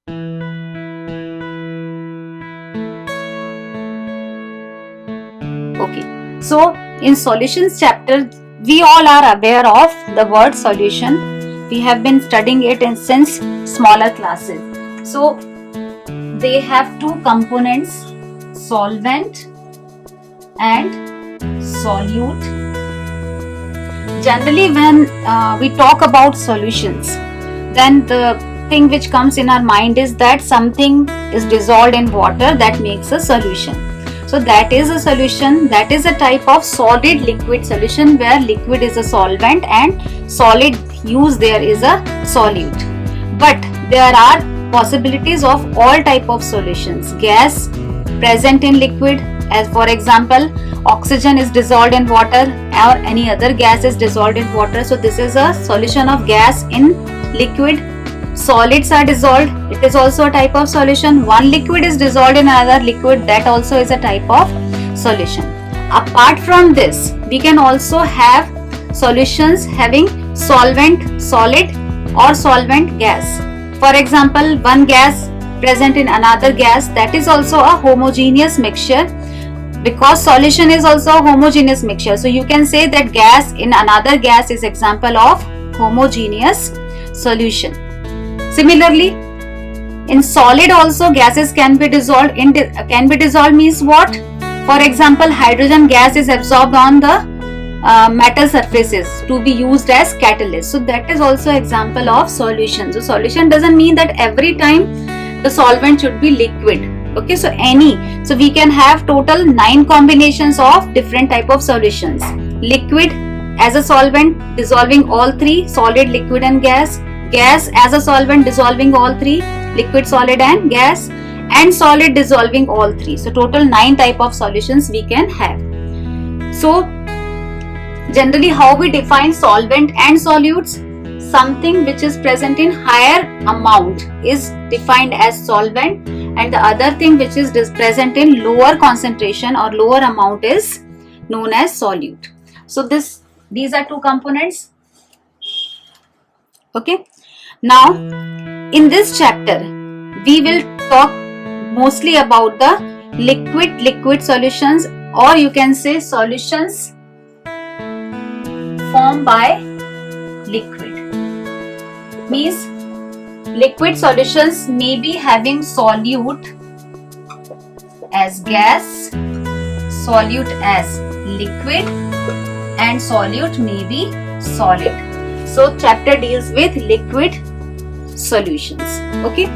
Okay, so in solutions chapter, we all are aware of the word solution. We have been studying it since smaller classes. So they have two components, solvent and solute. Generally, when we talk about solutions, then the thing which comes in our mind is that something is dissolved in water that makes a solution. So that is a solution, that is a type of solid liquid solution where liquid is a solvent and solid use there is a solute. But there are possibilities of all type of solutions. Gas present in liquid, as for example oxygen is dissolved in water or any other gas is dissolved in water. So this is a solution of gas in liquid. Solids are dissolved, it is also a type of solution. One liquid is dissolved in another liquid, that also is a type of solution. Apart from this, we can also have solutions having solvent solid or solvent gas. For example, one gas present in another gas, that is also a homogeneous mixture, because solution is also a homogeneous mixture. So you can say that gas in another gas is example of homogeneous solution. Similarly, in solid also gases can be dissolved. Can be dissolved means what? For example, hydrogen gas is absorbed on the metal surfaces to be used as catalyst. So that is also example of solution. So solution doesn't mean that every time the solvent should be liquid. Okay, so we can have total 9 combinations of different type of solutions. Liquid as a solvent dissolving all three, solid, liquid and gas. Gas as a solvent dissolving all three, liquid, solid and gas, and solid dissolving all three. So total 9 type of solutions we can have. So generally how we define solvent and solutes? Something which is present in higher amount is defined as solvent, and the other thing which is present in lower concentration or lower amount is known as solute. So these are two components. Okay. Now in this chapter we will talk mostly about the liquid solutions, or you can say solutions formed by liquid. Means liquid solutions may be having solute as gas, solute as liquid, and solute may be solid. So chapter deals with liquid solutions. Okay.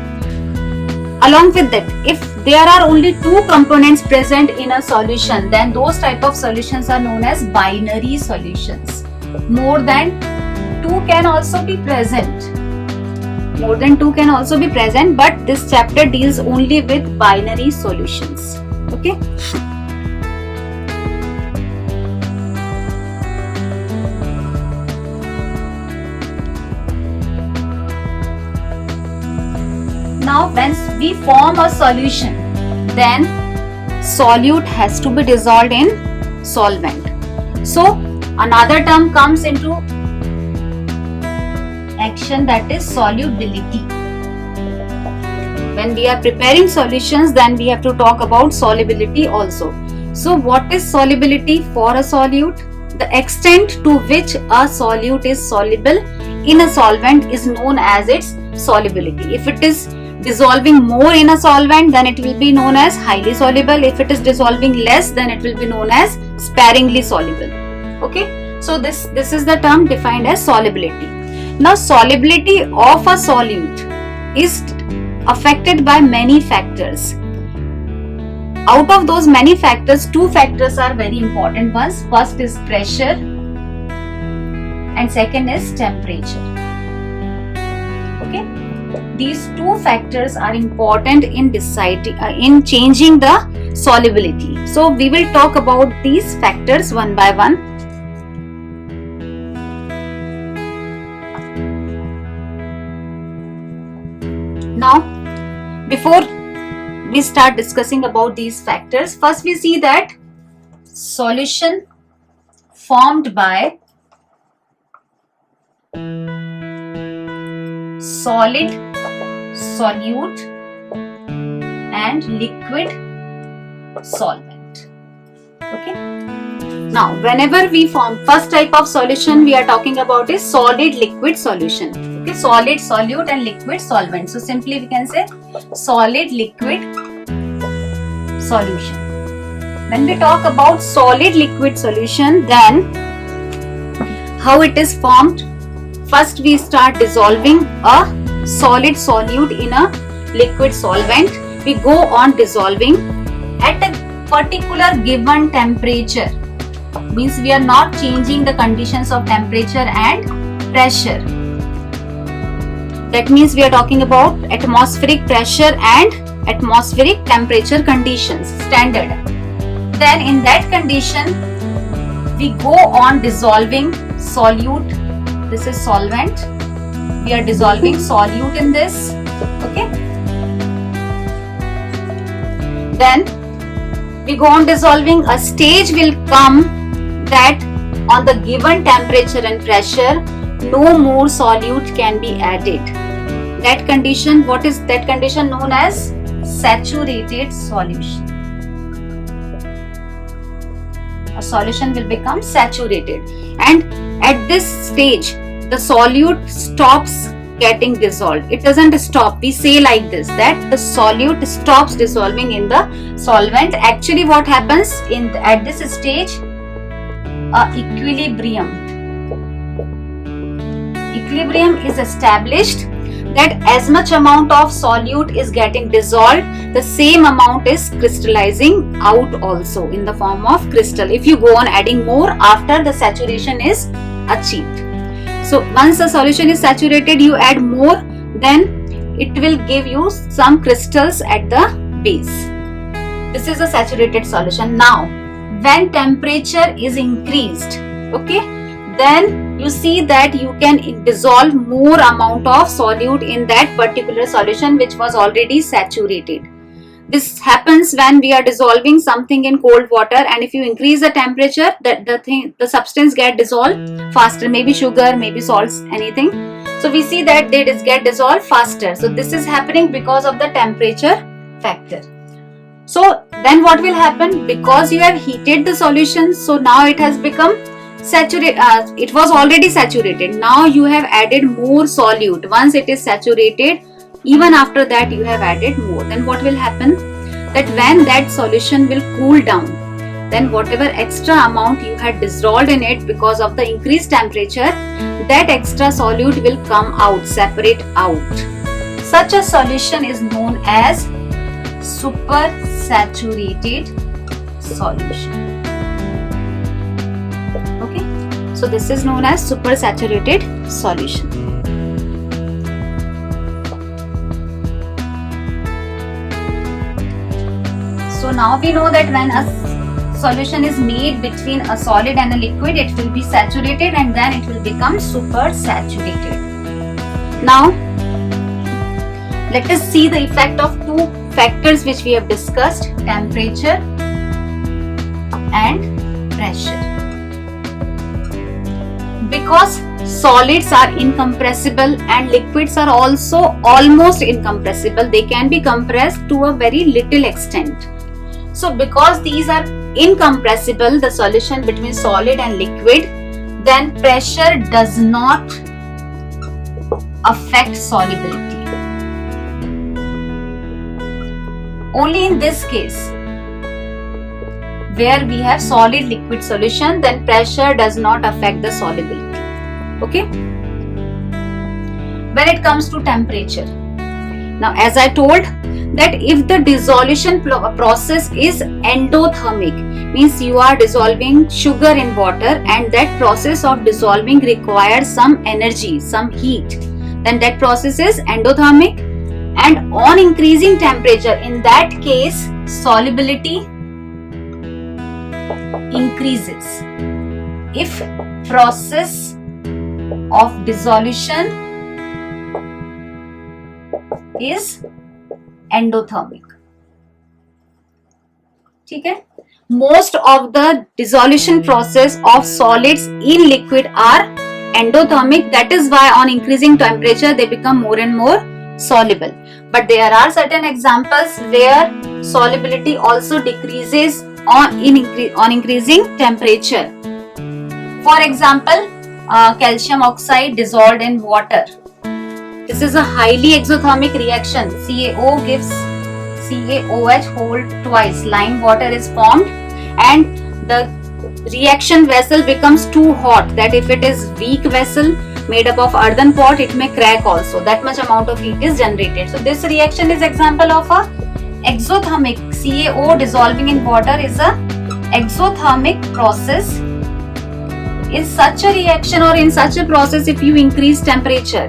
Along with that, if there are only 2 components present in a solution, then those type of solutions are known as binary solutions. More than 2 can also be present. More than 2 can also be present, but this chapter deals only with binary solutions. Okay. Now when we form a solution, then solute has to be dissolved in solvent. So another term comes into action, that is solubility. When we are preparing solutions, then we have to talk about solubility also. So what is solubility for a solute? The extent to which a solute is soluble in a solvent is known as its solubility. If it is dissolving more in a solvent, then it will be known as highly soluble. If it is dissolving less, then it will be known as sparingly soluble. Okay, so this is the term defined as solubility. Now solubility of a solute is affected by many factors. Out of those many factors, 2 factors are very important ones. First is pressure and second is temperature. Okay, these 2 factors are important in deciding in changing the solubility. So we will talk about these factors one by one. Now before we start discussing about these factors, first we see that solution formed by solid solute and liquid solvent. Okay. Now, whenever we form first type of solution, we are talking about is solid liquid solution. Okay, solid, solute and liquid solvent. So simply we can say solid liquid solution. When we talk about solid liquid solution, then how it is formed? First we start dissolving a solid solute in a liquid solvent. We go on dissolving at a particular given temperature. Means we are not changing the conditions of temperature and pressure. That means we are talking about atmospheric pressure and atmospheric temperature conditions, standard. Then in that condition, we go on dissolving solute. This is solvent. We are dissolving solute in this. Okay. Then we go on dissolving. A stage will come that on the given temperature and pressure, no more solute can be added. That condition, what is that condition known as? Saturated solution. A solution will become saturated, and at this stage the solute stops getting dissolved. It doesn't stop. We say like this, that the solute stops dissolving in the solvent. Actually what happens at this stage, equilibrium is established, that as much amount of solute is getting dissolved, the same amount is crystallizing out also in the form of crystal. If you go on adding more after the saturation is achieved. So once the solution is saturated, you add more, then it will give you some crystals at the base. This is a saturated solution. Now when temperature is increased, okay, then you see that you can dissolve more amount of solute in that particular solution which was already saturated. This happens when we are dissolving something in cold water, and if you increase the temperature, the substance get dissolved faster, maybe sugar, maybe salts, anything. So we see that they get dissolved faster. So this is happening because of the temperature factor. So then what will happen? Because you have heated the solution, so now it has become saturated. It was already saturated. Now you have added more solute. Once it is saturated, even after that you have added more. Then what will happen? That when that solution will cool down, then whatever extra amount you had dissolved in it because of the increased temperature, that extra solute will come out, separate out. Such a solution is known as supersaturated solution. Okay, so this is known as supersaturated solution. So now we know that when a solution is made between a solid and a liquid, it will be saturated and then it will become supersaturated. Now let us see the effect of two factors which we have discussed: temperature and pressure. Because solids are incompressible and liquids are also almost incompressible, they can be compressed to a very little extent. So because these are incompressible, the solution between solid and liquid, then pressure does not affect solubility. Only in this case, where we have solid liquid solution, then pressure does not affect the solubility. Okay? When it comes to temperature, now as I told, that if the dissolution process is endothermic, means you are dissolving sugar in water and that process of dissolving requires some energy, some heat, then that process is endothermic. And on increasing temperature, in that case solubility increases. If process of dissolution is endothermic. Okay? Most of the dissolution process of solids in liquid are endothermic. That is why on increasing temperature they become more and more soluble. But there are certain examples where solubility also decreases on increasing temperature. For example, calcium oxide dissolved in water. This is a highly exothermic reaction. CaO gives CaOH whole twice. Lime water is formed and the reaction vessel becomes too hot, that if it is weak vessel made up of earthen pot, it may crack also. That much amount of heat is generated. So this reaction is example of a exothermic. CaO dissolving in water is a exothermic process. In such a reaction or in such a process, if you increase temperature,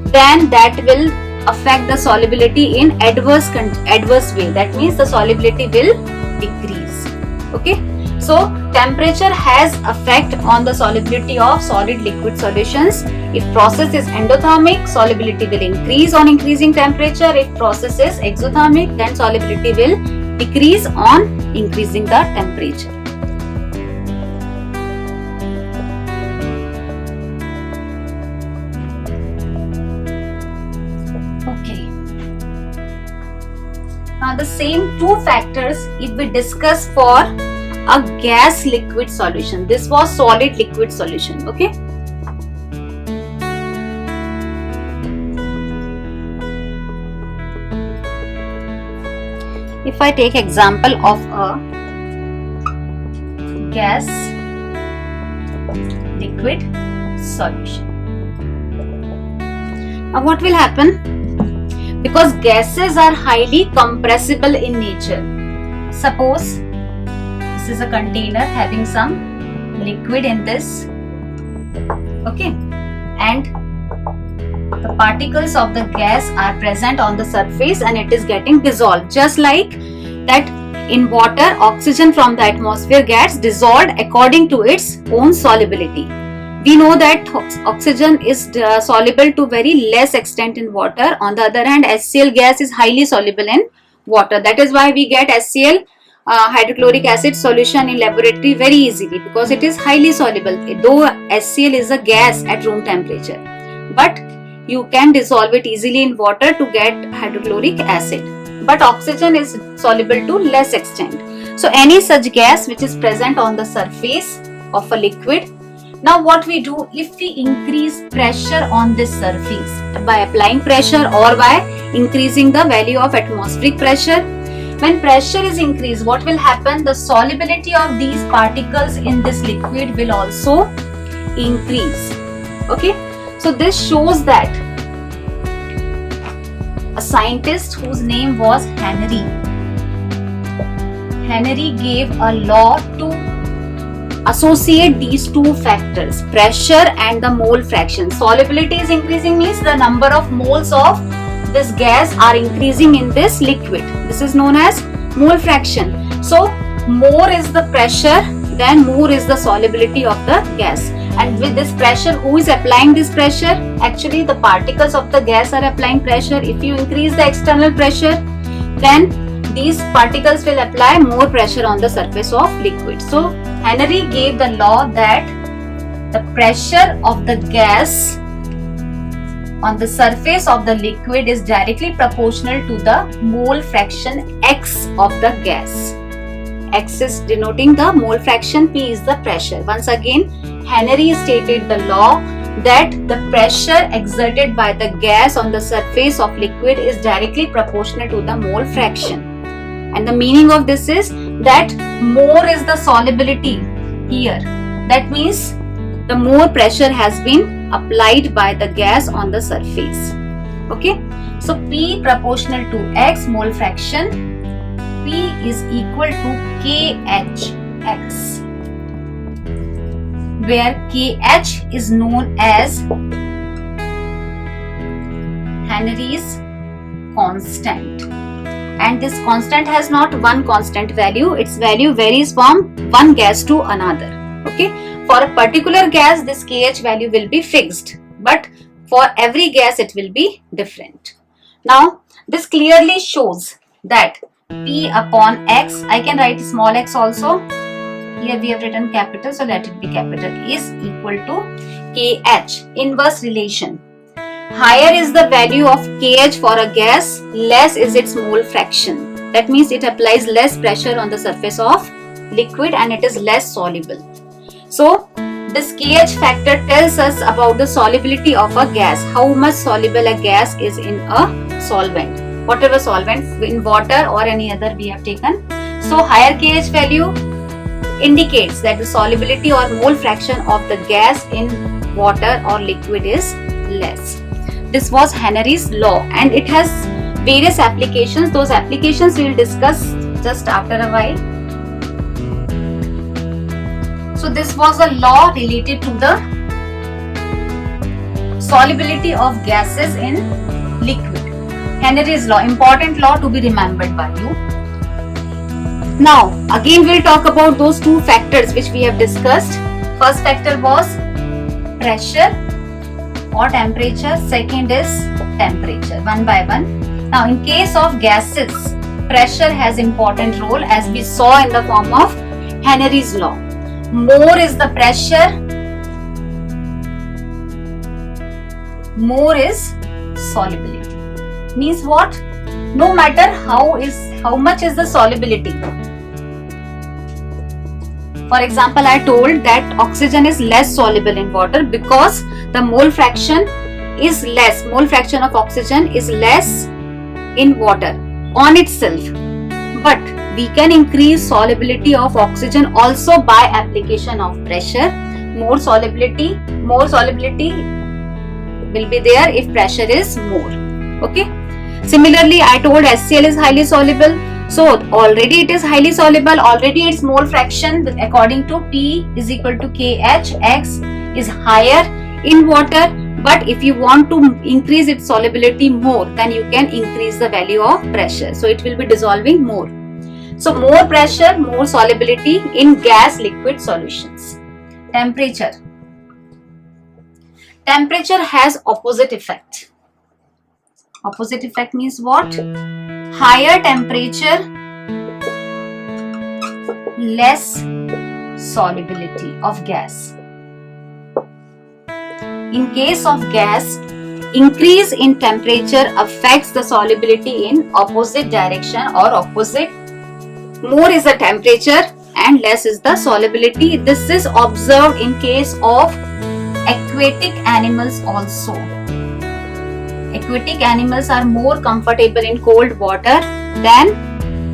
then that will affect the solubility in adverse way. That means the solubility will decrease. Okay, so temperature has effect on the solubility of solid liquid solutions. If process is endothermic, solubility will increase on increasing temperature. If process is exothermic, then solubility will decrease on increasing the temperature. Now the same two factors if we discuss for a gas liquid solution. This was solid liquid solution. Okay. If I take example of a gas liquid solution. Now what will happen? Because gases are highly compressible in nature. Suppose this is a container having some liquid in this, okay, and the particles of the gas are present on the surface and it is getting dissolved. Just like that in water, oxygen from the atmosphere gets dissolved according to its own solubility. We know that oxygen is soluble to very less extent in water. On the other hand, HCl gas is highly soluble in water. That is why we get HCl hydrochloric acid solution in laboratory very easily, because it is highly soluble. Though HCl is a gas at room temperature, but you can dissolve it easily in water to get hydrochloric acid. But oxygen is soluble to less extent. So any such gas which is present on the surface of a liquid. Now what we do, if we increase pressure on this surface by applying pressure or by increasing the value of atmospheric pressure, when pressure is increased, what will happen? The solubility of these particles in this liquid will also increase. Okay, so this shows that a scientist whose name was Henry gave a law to associate these two factors, pressure and the mole fraction. Solubility is increasing means the number of moles of this gas are increasing in this liquid. This is known as mole fraction. So more is the pressure, then more is the solubility of the gas. And with this pressure, who is applying this pressure? Actually the particles of the gas are applying pressure. If you increase the external pressure, then these particles will apply more pressure on the surface of liquid. So Henry gave the law that the pressure of the gas on the surface of the liquid is directly proportional to the mole fraction X of the gas. X is denoting the mole fraction, P is the pressure. Once again, Henry stated the law that the pressure exerted by the gas on the surface of liquid is directly proportional to the mole fraction. And the meaning of this is that more is the solubility here. That means the more pressure has been applied by the gas on the surface. Okay, so P proportional to X mole fraction, P is equal to KHX, where KH is known as Henry's constant. And this constant has not one constant value, its value varies from one gas to another. Okay, for a particular gas this KH value will be fixed, but for every gas it will be different. Now this clearly shows that P upon X, I can write small x also, here we have written capital, so let it be capital, is equal to KH, inverse relation. higher is the value of kH for a gas, less is its mole fraction. That means it applies less pressure on the surface of liquid and it is less soluble. So this kH factor tells us about the solubility of a gas, how much soluble a gas is in a solvent, whatever solvent, in water or any other we have taken. So higher kH value indicates that the solubility or mole fraction of the gas in water or liquid is less. This was Henry's law and it has various applications. Those applications we will discuss just after a while. So this was a law related to the solubility of gases in liquid. Henry's law, important law to be remembered by you. Now again we'll talk about those two factors which we have discussed. First factor was pressure or temperature, second is temperature, one by one. Now in case of gases, pressure has important role as we saw in the form of Henry's law. More is the pressure, more is solubility. Means what? No matter how much is the solubility. For example, I told that oxygen is less soluble in water because the mole fraction is less. Mole fraction of oxygen is less in water on itself. But we can increase solubility of oxygen also by application of pressure. More solubility will be there if pressure is more. Okay. Similarly, I told HCl is highly soluble. So already it is highly soluble. Already its mole fraction according to P is equal to KH. X is higher in water. But if you want to increase its solubility more, then you can increase the value of pressure. So it will be dissolving more. So more pressure, more solubility in gas liquid solutions. Temperature. Temperature has opposite effect. Opposite effect means what? Higher temperature, less solubility of gas. In case of gas, increase in temperature affects the solubility in opposite direction or opposite. More is the temperature and less is the solubility. This is observed in case of aquatic animals also. Aquatic animals are more comfortable in cold water than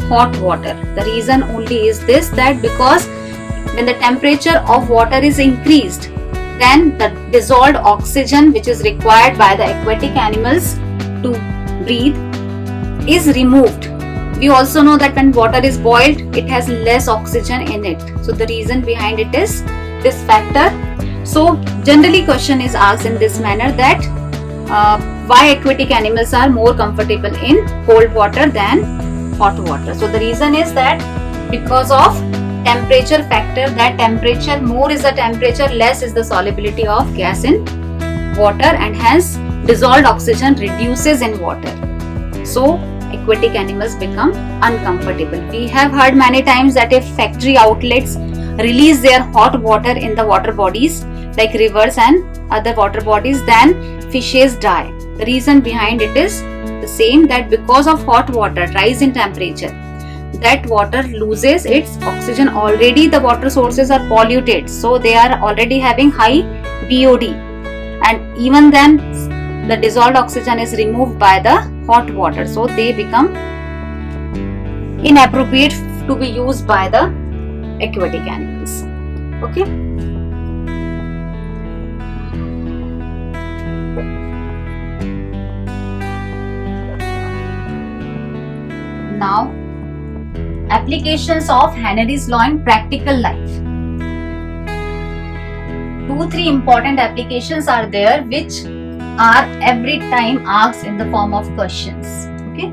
hot water. The reason only is this, that because when the temperature of water is increased, then the dissolved oxygen which is required by the aquatic animals to breathe is removed. We also know that when water is boiled, it has less oxygen in it. So the reason behind it is this factor. So generally question is asked in this manner that why aquatic animals are more comfortable in cold water than hot water. So the reason is that because of temperature factor, that temperature, more is the temperature, less is the solubility of gas in water, and hence dissolved oxygen reduces in water. So aquatic animals become uncomfortable. We have heard many times that if factory outlets release their hot water in the water bodies like rivers and other water bodies, then fishes die. The reason behind it is the same, that because of hot water rise in temperature, that water loses its oxygen. Already the water sources are polluted, so they are already having high BOD, and even then the dissolved oxygen is removed by the hot water, so they become inappropriate to be used by the aquatic animals. Okay. Now, applications of Henry's law in practical life. 2-3 important applications are there which are every time asked in the form of questions. Okay.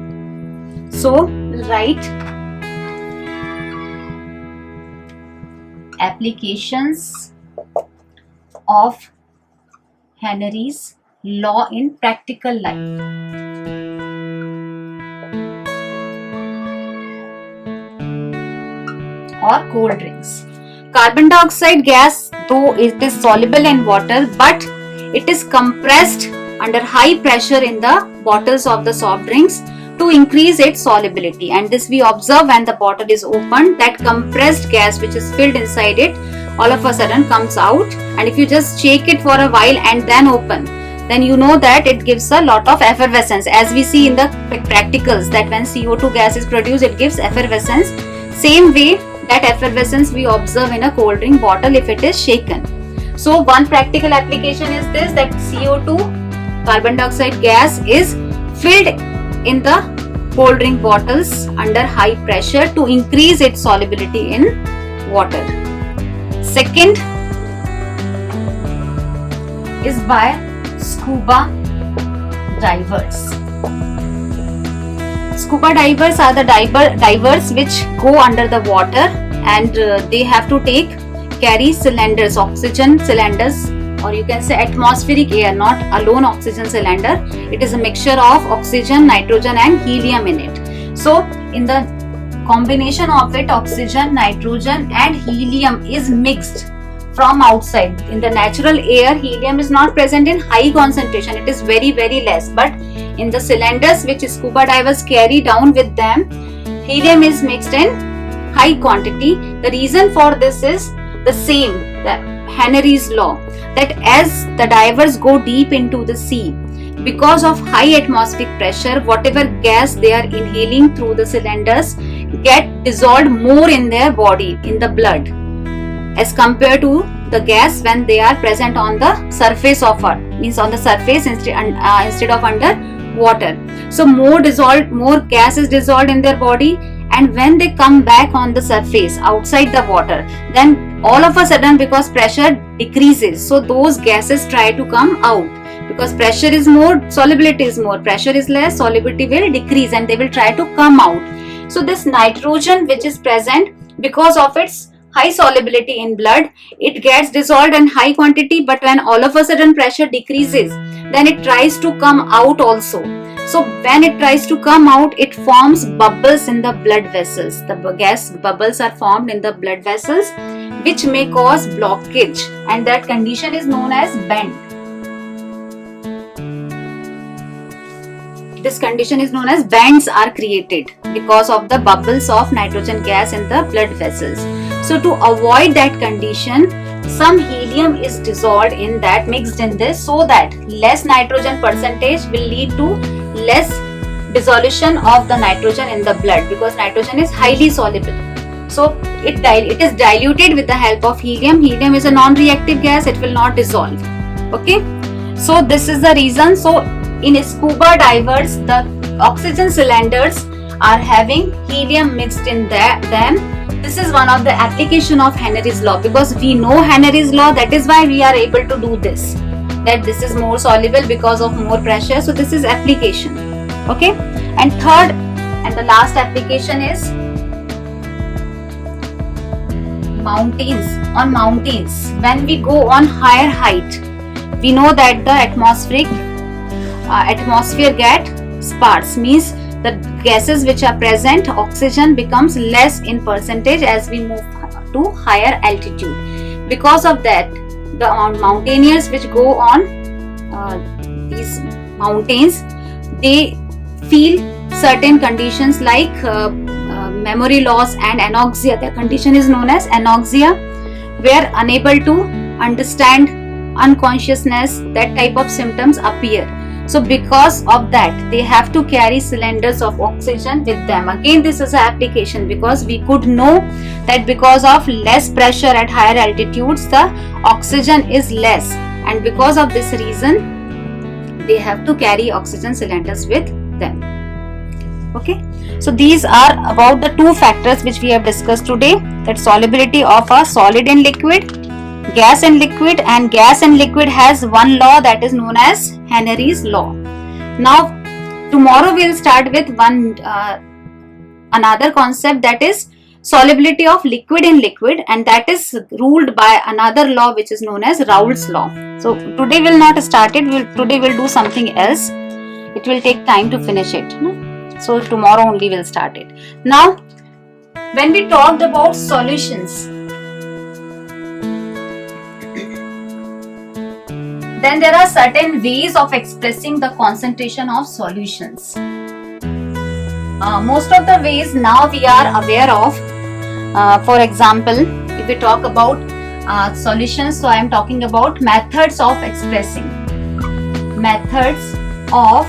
So, write applications of Henry's law in practical life. Or cold drinks. Carbon dioxide gas, though it is soluble in water, but it is compressed under high pressure in the bottles of the soft drinks to increase its solubility. And this we observe when the bottle is opened, that compressed gas which is filled inside it all of a sudden comes out. And if you just shake it for a while and then open, then you know that it gives a lot of effervescence, as we see in the practicals, that when CO2 gas is produced, it gives effervescence. Same way, that effervescence we observe in a cold drink bottle if it is shaken. So one practical application is this, that CO2, carbon dioxide gas, is filled in the cold drink bottles under high pressure to increase its solubility in water. Second is by scuba divers. Scuba divers are the divers which go under the water, and they have to carry cylinders, oxygen cylinders, or you can say atmospheric air, not alone oxygen cylinder. It is a mixture of oxygen, nitrogen and helium in it. So in the combination of it, oxygen, nitrogen and helium is mixed from outside. In the natural air, helium is not present in high concentration, it is very less, but in the cylinders which scuba divers carry down with them, helium is mixed in high quantity. The reason for this is the same, the Henry's law, that as the divers go deep into the sea, because of high atmospheric pressure, whatever gas they are inhaling through the cylinders get dissolved more in their body, in the blood, as compared to the gas when they are present on the surface of earth, means on the surface instead of under water. So more gas is dissolved in their body, and when they come back on the surface outside the water, then all of a sudden, because pressure decreases, so those gases try to come out. Because pressure is more, solubility is more, pressure is less, solubility will decrease and they will try to come out. So this nitrogen which is present, because of its high solubility in blood, it gets dissolved in high quantity, but when all of a sudden pressure decreases, then it tries to come out also. So when it tries to come out, it forms bubbles in the blood vessels. The gas bubbles are formed in the blood vessels, which may cause blockage, and that condition is known as bend. This condition is known as bends are created because of the bubbles of nitrogen gas in the blood vessels. So to avoid that condition, some helium is dissolved in that, mixed in this, so that less nitrogen percentage will lead to less dissolution of the nitrogen in the blood, because nitrogen is highly soluble. So it is diluted with the help of helium. Helium is a non-reactive gas, it will not dissolve. Okay, so this is the reason. So in scuba divers, the oxygen cylinders are having helium mixed in them. This is one of the application of Henry's law, because we know Henry's law, that is why we are able to do this, that this is more soluble because of more pressure. So this is application. Okay, and third and the last application is mountains. On mountains, when we go on higher height, we know that the atmosphere get sparse, means the gases which are present, oxygen becomes less in percentage as we move to higher altitude. Because of that, the mountaineers which go on these mountains, they feel certain conditions like memory loss and anoxia. The condition is known as anoxia, where unable to understand, unconsciousness, that type of symptoms appear. So because of that, they have to carry cylinders of oxygen with them. Again, this is an application, because we could know that because of less pressure at higher altitudes, the oxygen is less, and because of this reason, they have to carry oxygen cylinders with them. Okay, so these are about the two factors which we have discussed today, that solubility of a solid in liquid, gas and liquid, and gas and liquid has one law, that is known as Henry's law. Now tomorrow we will start with another concept, that is solubility of liquid in liquid, and that is ruled by another law which is known as Raoult's law. So today we will not start it, today we will do something else. It will take time to finish it, so tomorrow only we will start it. Now when we talked about solutions, Then there are certain ways of expressing the concentration of solutions. Most of the ways now we are aware of. For example, if we talk about solutions, so I am talking about methods of expressing. Methods of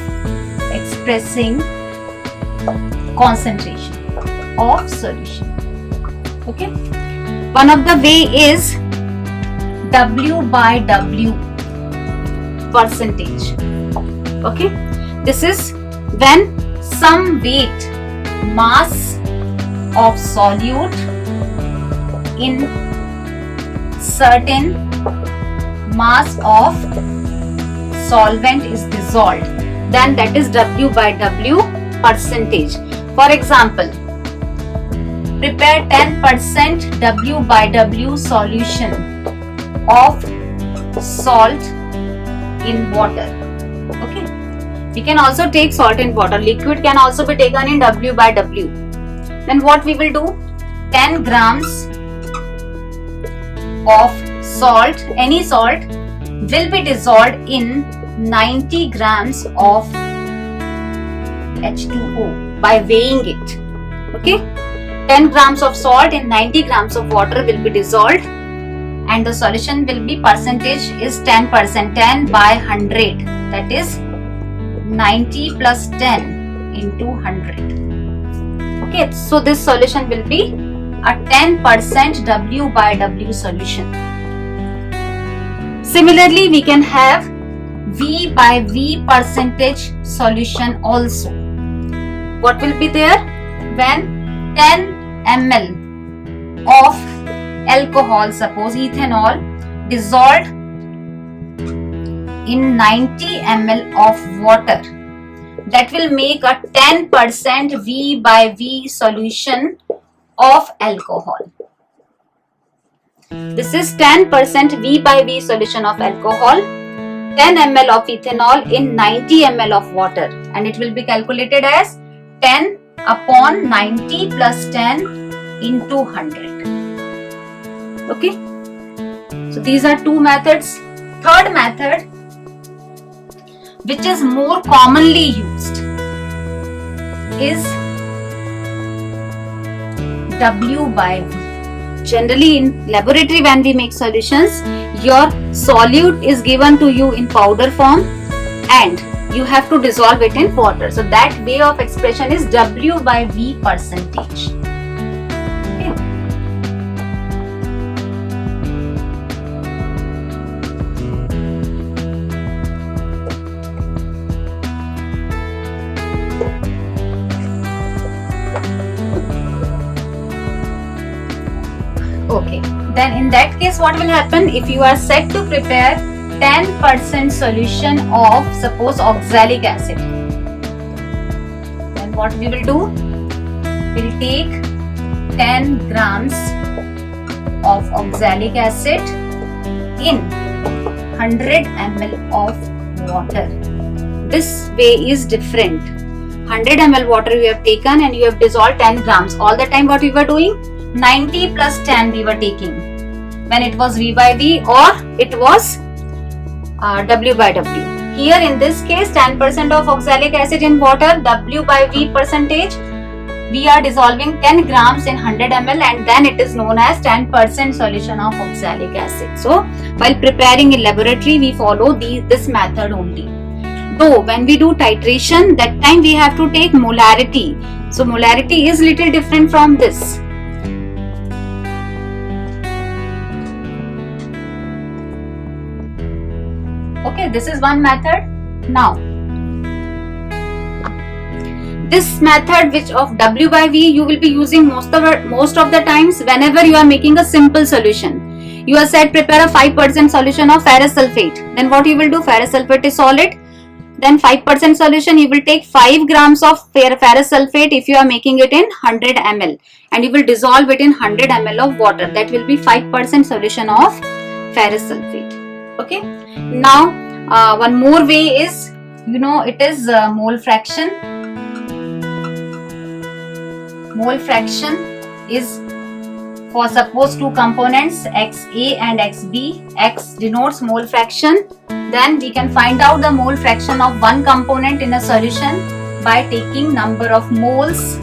expressing concentration of solution. Okay. One of the way is W by W percentage. Okay. This is when some weight, mass of solute in certain mass of solvent is dissolved, then that is W by W percentage. For example, prepare 10% W by W solution of salt in water. Okay. We can also take salt in water. Liquid can also be taken in W by W. Then what we will do? 10 grams of salt, any salt, will be dissolved in 90 grams of H2O by weighing it. Okay? 10 grams of salt in 90 grams of water will be dissolved, and the solution will be percentage is 10%, 10 by 100, that is 90 plus 10 into 100. Okay, so this solution will be a 10% W by W solution. Similarly, we can have V by V percentage solution also. What will be there? When 10 ml of alcohol, suppose ethanol, dissolved in 90 ml of water, that will make a 10% V by V solution of alcohol. This is 10% V by V solution of alcohol, 10 ml of ethanol in 90 ml of water, and it will be calculated as 10 upon 90 plus 10 into 100. Okay. So these are two methods. Third method, which is more commonly used, is W by V. Generally in laboratory, when we make solutions, your solute is given to you in powder form and you have to dissolve it in water. So that way of expression is W by V percentage. Okay. Okay, then in that case what will happen? If you are set to prepare 10% solution of, suppose, oxalic acid, then what we will do? We will take 10 grams of oxalic acid in 100 ml of water. This way is different. 100 ml water you have taken and you have dissolved 10 grams. All the time what we were doing? 90 plus 10 we were taking when it was V by V or it was W by W. Here in this case 10% of oxalic acid in water, W by V percentage, we are dissolving 10 grams in 100 ml and then it is known as 10% solution of oxalic acid. So while preparing in laboratory we follow this method only. Though when we do titration, that time we have to take molarity. So molarity is little different from this. Okay, this is one method. Now, this method which of W by V you will be using most of the times whenever you are making a simple solution. You are said prepare a 5% solution of ferrous sulfate. Then what you will do? Ferrous sulfate is solid. Then 5% solution, you will take 5 grams of ferrous sulfate if you are making it in 100 ml and you will dissolve it in 100 ml of water. That will be 5% solution of ferrous sulfate. Okay. Now one more way is, it is mole fraction. Mole fraction is For suppose two components XA and XB, X denotes mole fraction, then we can find out the mole fraction of one component in a solution by taking number of moles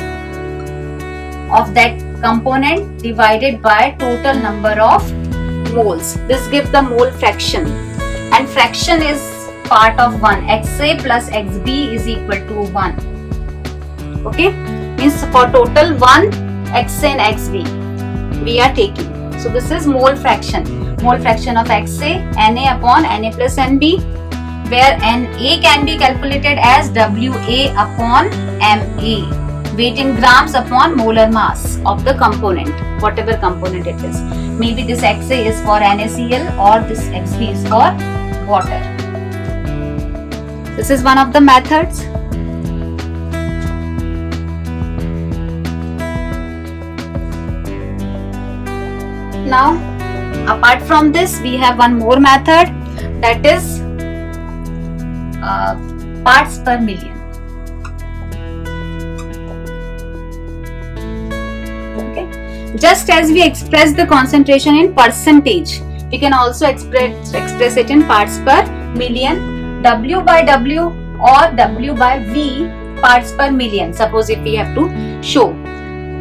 of that component divided by total number of moles. This gives the mole fraction, and fraction is part of 1. XA plus XB is equal to 1. Okay, means for total 1 XA and XB we are taking. So this is mole fraction. Mole fraction of XA, Na upon Na plus Nb, where Na can be calculated as Wa upon Ma, weight in grams upon molar mass of the component, whatever component it is. Maybe this XA is for NaCl or this XB is for water. This is one of the methods. Now, apart from this, we have one more method, that is parts per million. Okay. Just as we express the concentration in percentage, we can also express it in parts per million. W by W or W by V, parts per million. Suppose if we have to show,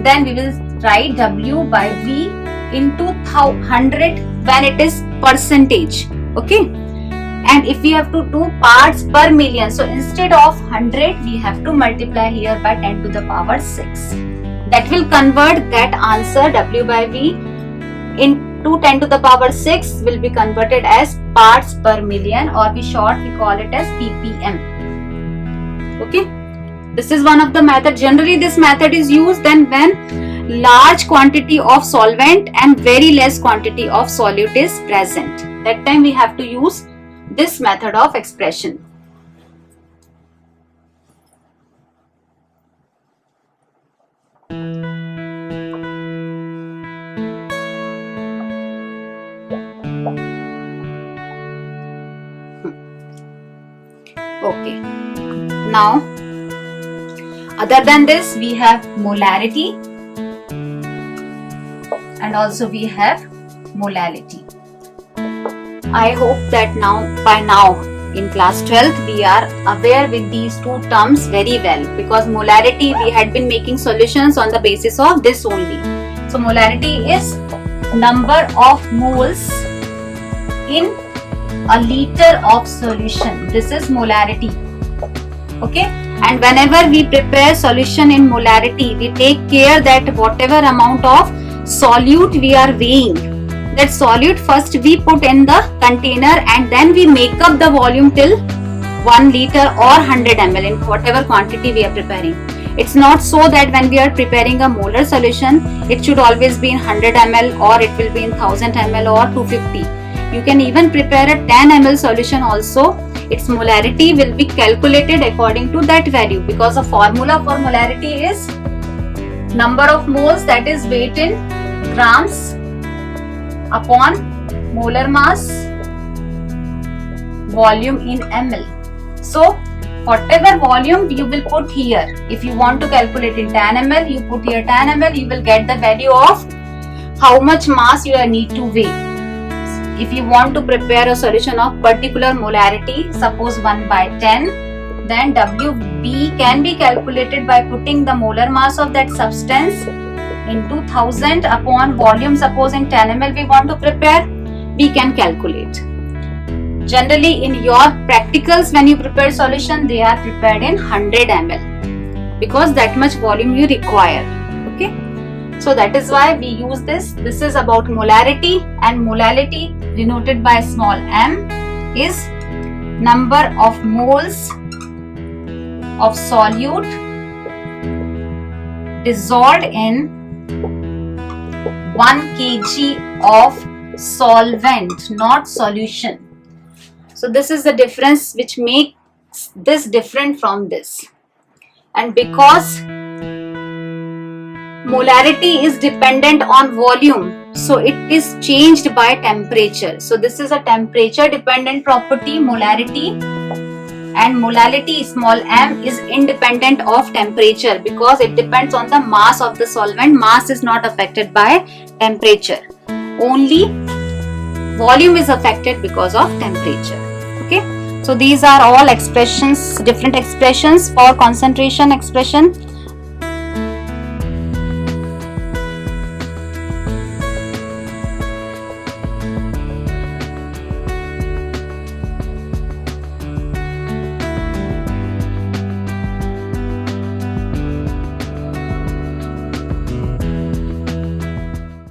then we will write W by V into 100 when it is percentage. Okay, and if we have to do parts per million, so instead of 100 we have to multiply here by 10 to the power 6. That will convert that answer W by V into 10 to the power 6 will be converted as parts per million, or we call it as ppm. Okay, this is one of the method. Generally this method is used then when large quantity of solvent and very less quantity of solute is present. That time we have to use this method of expression. Okay. Now, other than this, we have molarity, and also we have molality. I hope that by now in class 12th we are aware with these two terms very well, because molarity we had been making solutions on the basis of this only. So molarity is number of moles in a liter of solution. This is molarity. Okay, and whenever we prepare solution in molarity, we take care that whatever amount of solute we are weighing, that solute first we put in the container and then we make up the volume till 1 liter or 100 ml in whatever quantity we are preparing. It's not so that when we are preparing a molar solution, it should always be in 100 ml or it will be in 1000 ml or 250. You can even prepare a 10 ml solution also. Its molarity will be calculated according to that value, because the formula for molarity is number of moles, that is weight in grams upon molar mass, volume in ml. So whatever volume you will put here, if you want to calculate in 10 ml, you put here 10 ml, you will get the value of how much mass you need to weigh. If you want to prepare a solution of particular molarity, suppose 1 by 10, then WB can be calculated by putting the molar mass of that substance into 1000 upon volume. Suppose in 10 ml we want to prepare, we can calculate. Generally in your practicals, when you prepare solution, they are prepared in 100 ml because that much volume you require. Okay, so that is why we use this. This is about molarity, and molality denoted by small m is number of moles of solute dissolved in 1 kg of solvent, not solution. So this is the difference which makes this different from this. And because molarity is dependent on volume, so it is changed by temperature. So this is a temperature dependent property, molarity, and molality small m is independent of temperature because it depends on the mass of the solvent. Mass is not affected by temperature. Only volume is affected because of temperature. Okay. So these are all expressions, different expressions for concentration expression.